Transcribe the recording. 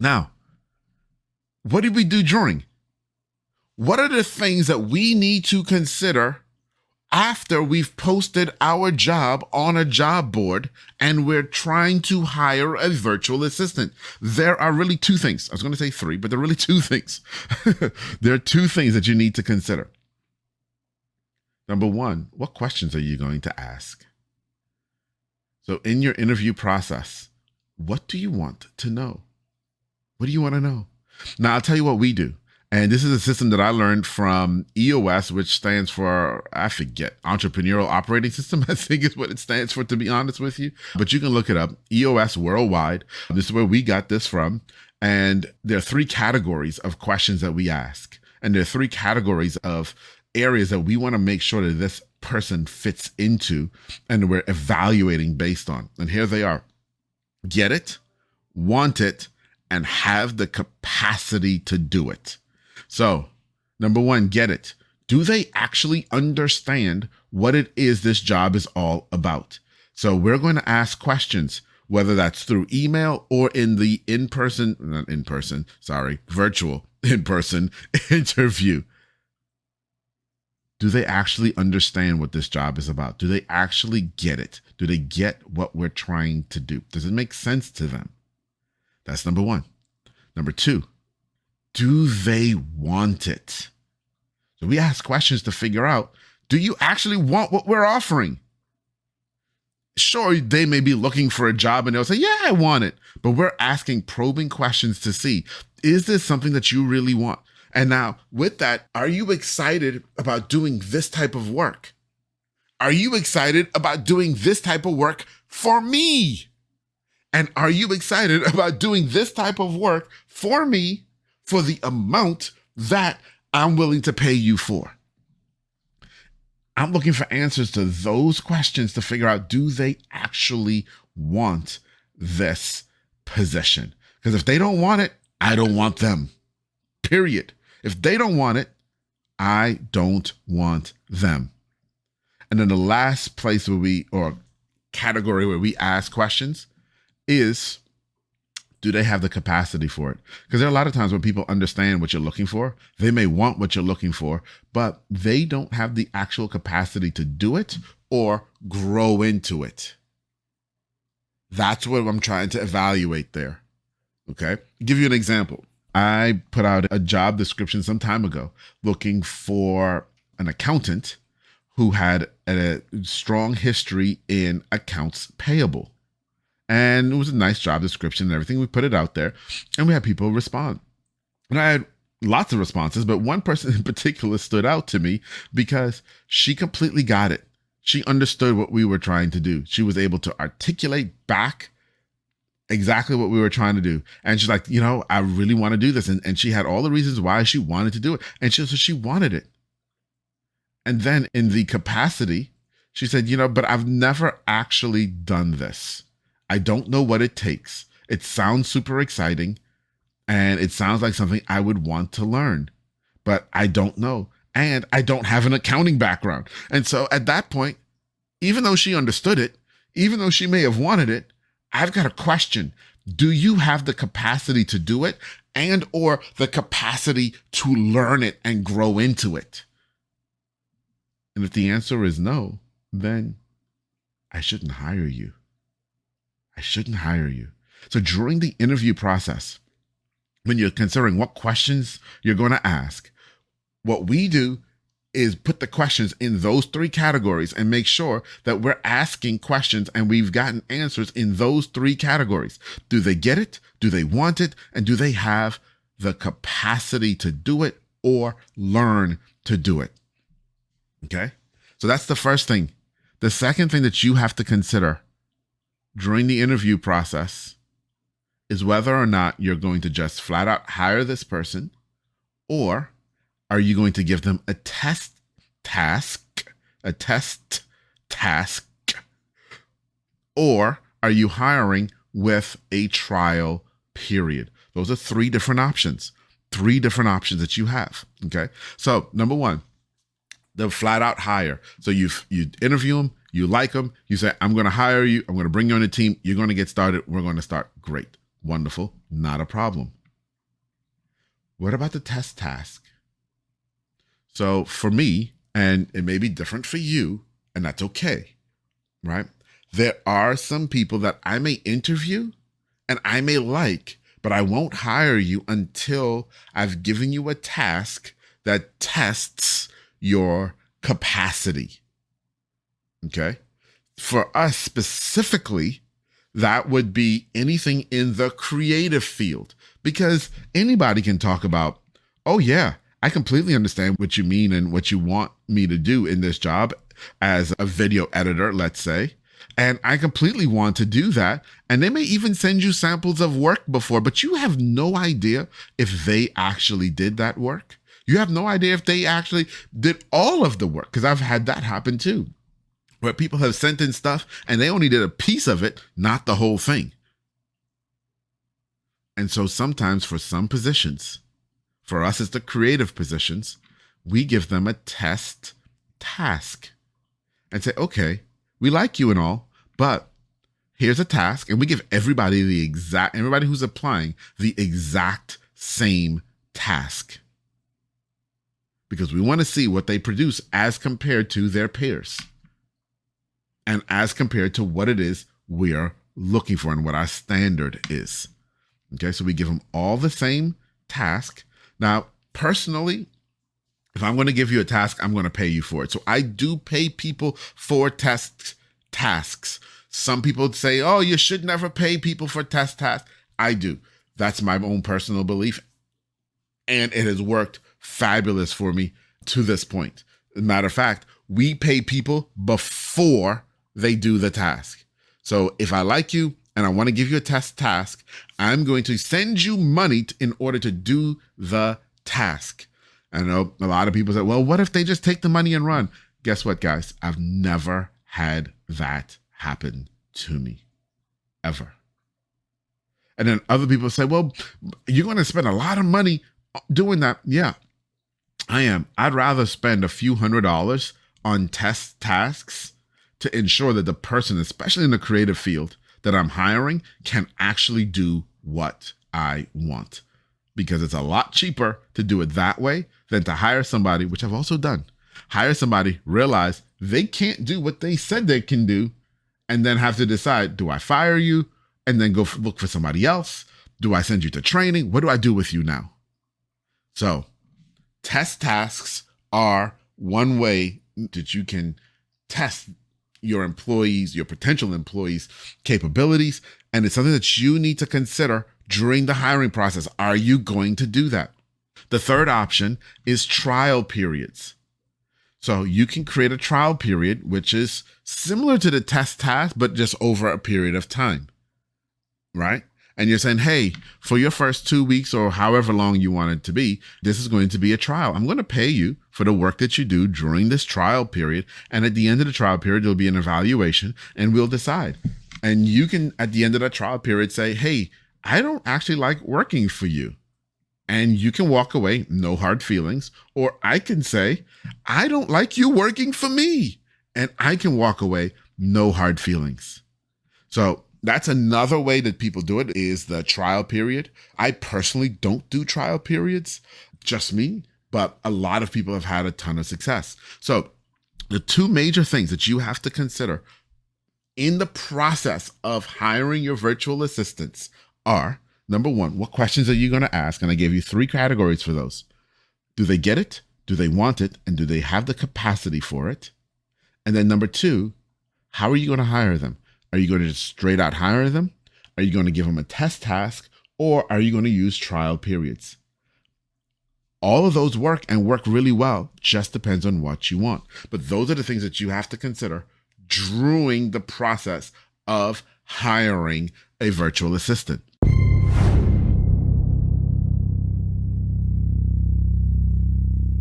Now, what did we do during? What are the things that we need to consider after we've posted our job on a job board and we're trying to hire a virtual assistant? There are really two things. I was going to say three, but there are really two things. There are two things that you need to consider. Number one, what questions are you going to ask? So in your interview process, what do you want to know? What do you want to know? Now, I'll tell you what we do. And this is a system that I learned from EOS, which stands for, I forget, Entrepreneurial Operating System, I think is what it stands for, to be honest with you. But you can look it up, EOS Worldwide. This is where we got this from. And there are three categories of questions that we ask. And there are three categories of areas that we want to make sure that this person fits into and we're evaluating based on. And here they are. Get it, want it, and have the capacity to do it. So, number one, get it. Do they actually understand what it is this job is all about? So we're going to ask questions, whether that's through email or in the virtual in-person interview. Do they actually understand what this job is about? Do they actually get it? Do they get what we're trying to do? Does it make sense to them? That's number one. Number two, do they want it? So we ask questions to figure out, do you actually want what we're offering? Sure, they may be looking for a job and they'll say, yeah, I want it. But we're asking probing questions to see, is this something that you really want? And now with that, are you excited about doing this type of work? Are you excited about doing this type of work for me? And are you excited about doing this type of work for me for the amount that I'm willing to pay you for? I'm looking for answers to those questions to figure out, do they actually want this position? Because if they don't want it, I don't want them. Period. If they don't want it, I don't want them. And then the last place or category where we ask questions is, do they have the capacity for it? Because there are a lot of times when people understand what you're looking for, they may want what you're looking for, but they don't have the actual capacity to do it or grow into it. That's what I'm trying to evaluate there. Okay. I'll give you an example. I put out a job description some time ago looking for an accountant who had a strong history in accounts payable. And it was a nice job description and everything. We put it out there and we had people respond. And I had lots of responses, but one person in particular stood out to me because she completely got it. She understood what we were trying to do. She was able to articulate back exactly what we were trying to do. And she's like, I really want to do this. And she had all the reasons why she wanted to do it. And she wanted it. And then in the capacity, she said, but I've never actually done this. I don't know what it takes. It sounds super exciting and it sounds like something I would want to learn, but I don't know. And I don't have an accounting background. And so at that point, even though she understood it, even though she may have wanted it, I've got a question. Do you have the capacity to do it and or the capacity to learn it and grow into it? And if the answer is no, then I shouldn't hire you. I shouldn't hire you. So during the interview process, when you're considering what questions you're going to ask, what we do is put the questions in those three categories and make sure that we're asking questions and we've gotten answers in those three categories. Do they get it? Do they want it? And do they have the capacity to do it or learn to do it? Okay. So that's the first thing. The second thing that you have to consider during the interview process is whether or not you're going to just flat out hire this person, or are you going to give them a test task, or are you hiring with a trial period? Those are three different options that you have. Okay. So number one, the flat out hire. So you interview them, you like them, you say, I'm going to hire you, I'm going to bring you on the team, you're going to get started, we're going to start. Great. Wonderful. Not a problem. What about the test task? So for me, and it may be different for you, and that's okay, right? There are some people that I may interview and I may like, but I won't hire you until I've given you a task that tests your capacity. Okay? For us specifically, that would be anything in the creative field, because anybody can talk about, oh yeah, I completely understand what you mean and what you want me to do in this job as a video editor, let's say. And I completely want to do that. And they may even send you samples of work before, but you have no idea if they actually did that work. You have no idea if they actually did all of the work, because I've had that happen too, where people have sent in stuff and they only did a piece of it, not the whole thing. And so sometimes for some positions, for us as the creative positions, we give them a test task and say, okay, we like you and all, but here's a task. And we give everybody who's applying the exact same task, because we want to see what they produce as compared to their peers and as compared to what it is we're looking for and what our standard is. Okay, so we give them all the same task. Now, personally, if I'm going to give you a task, I'm going to pay you for it. So I do pay people for tasks. Some people say, oh, you should never pay people for tasks. I do. That's my own personal belief. And it has worked fabulous for me to this point. As a matter of fact, we pay people before they do the task. So if I like you and I want to give you a task, I'm going to send you money in order to do the task. I know a lot of people say, well, what if they just take the money and run? Guess what, guys? I've never had that happen to me, ever. And then other people say, well, you're going to spend a lot of money doing that. Yeah, I am. I'd rather spend a few $100s on test tasks to ensure that the person, especially in the creative field that I'm hiring, can actually do what I want. Because it's a lot cheaper to do it that way than to hire somebody, which I've also done. Hire somebody, realize they can't do what they said they can do, and then have to decide, do I fire you and then go look for somebody else? Do I send you to training? What do I do with you now? So test tasks are one way that you can test your employees, your potential employees' capabilities. And it's something that you need to consider during the hiring process. Are you going to do that? The third option is trial periods. So you can create a trial period, which is similar to the test task, but just over a period of time, right? And you're saying, hey, for your first 2 weeks or however long you want it to be, this is going to be a trial. I'm going to pay you for the work that you do during this trial period. And at the end of the trial period, there'll be an evaluation and we'll decide. And you can, at the end of that trial period, say, hey, I don't actually like working for you. And you can walk away, no hard feelings. Or I can say, I don't like you working for me. And I can walk away, no hard feelings. So that's another way that people do it, is the trial period. I personally don't do trial periods, just me, but a lot of people have had a ton of success. So the two major things that you have to consider in the process of hiring your virtual assistants are, number one, what questions are you going to ask? And I gave you 3 categories for those. Do they get it? Do they want it? And do they have the capacity for it? And then number 2, how are you going to hire them? Are you going to just straight out hire them? Are you going to give them a test task? Or are you going to use trial periods? All of those work and work really well. Just depends on what you want. But those are the things that you have to consider during the process of hiring a virtual assistant.